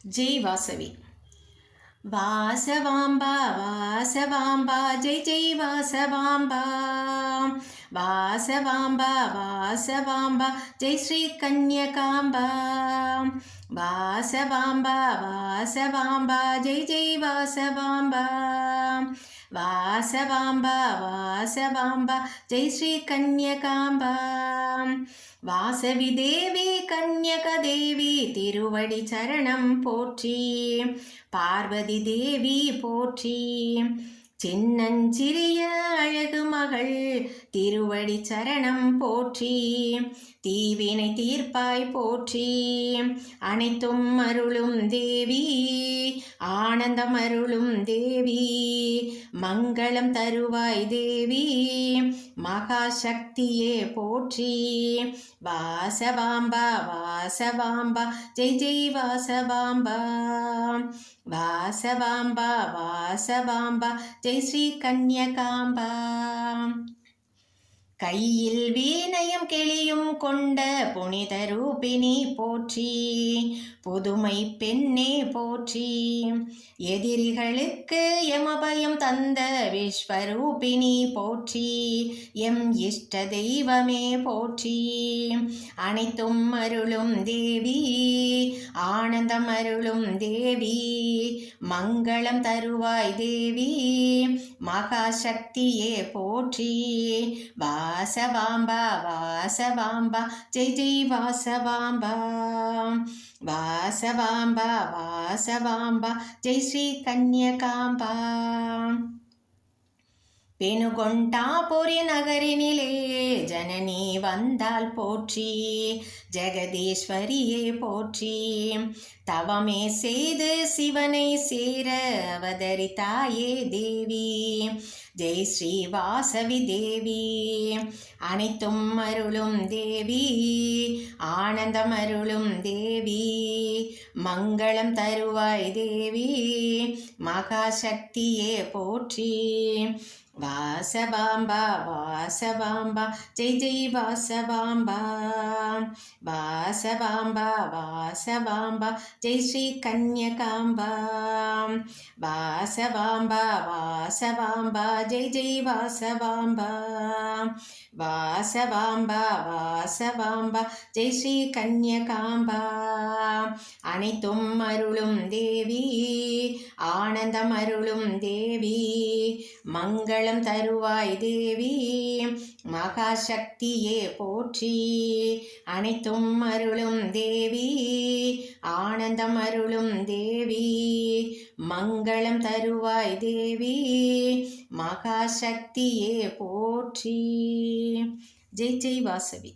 ஜெய் வாசவி. வாசவாம்பா வாசவாம்பா ஜெய் ஜெய் வாசவாம்பா. வாசவாம்பா வாசவாம்பா ஜெய் ஸ்ரீ கன்யகாம்பா. வாசவாம்பா வாசவாம்பா ஜெய் ஜெய் வாசவாம்பா. வாசவாம்பா வாசவாம்பா ஜெய் ஸ்ரீ கன்யகாம்பா. வாசவி தேவி கன்யக தேவி திருவடி சரணம் போற்றி. பார்வதி தேவி போற்றி. சின்னஞ்சிறிய அழகு மகள் திருவடி சரணம் போற்றி. தீவினை தீர்ப்பாய் போற்றி. அனைத்தும் அருளும் தேவி ஆனந்தம் அருளும் தேவி. மங்களம் தருவாய் தேவி மகாசக்தியே போற்றி. வாசவாம்பா வாசவாம்பா ஜெய் ஜெய் வாசவாம்பா. வாசவாம்பா வாசவாம்பா ஜெய் ஸ்ரீ கன்யகாம்பா. கையில் வீணையும் கிளியும் கொண்ட புனித ரூபிணி போற்றி. புதுமை பெண்ணே போற்றி. எதிரிகளுக்கு யமபயம் தந்த விஸ்வரூபிணி போற்றி. எம் இஷ்ட தெய்வமே போற்றி. அனைத்தும் அருளும் தேவி ஆனந்தம் அருளும் தேவி. மங்களம் தருவாய் தேவி மகாசக்தியே போற்றி. வாசவாம்பா வாசவாம்பா ஜெய் ஜெய் வாசவாம்பா. வாசவாம்பா வாசவாம்பா ஜெய் ஸ்ரீ கன்யகாம்பா. பெனுகொண்டாபுரி நகரினிலே ஜனனி வந்தால் போற்றி. ஜெகதீஸ்வரியே போற்றி. தவமே செய்து சிவனை சேர அவதரித்தாயே தேவி. ஜெய் ஸ்ரீ வாசவி தேவி. அனைத்தும் அருளும் தேவி ஆனந்தம் அருளும் தேவி. மங்களம் தருவாய் தேவி மகாசக்தியே போற்றி. வாசவாம்பா வாசவாம்பா ஜெய் ஜெய் வாசவாம்பா. வாசவாம்பா வாசவாம்பா ஜெய் ஸ்ரீ கன்யகாம்பா. வாசவாம்பா வாசவாம்பா ஜெய் ஜெய் வாசவாம்பா. வாசவாம்பா வாசவாம்பா ஜெய் ஸ்ரீ கன்யகாம்பா. அனைத்தும் அருளும் தேவி ஆனந்தம் அருளும் தேவி. மங்களம் தருவாய் தேவி மகாசக்தியே போற்றி. அனைத்தும் அருளும் தேவி ஆனந்தம் அருளும் தேவி. மங்களம் தருவாய் தேவி மகாசக்தியே போற்றி. ஜெய் ஜெய் வாசவி.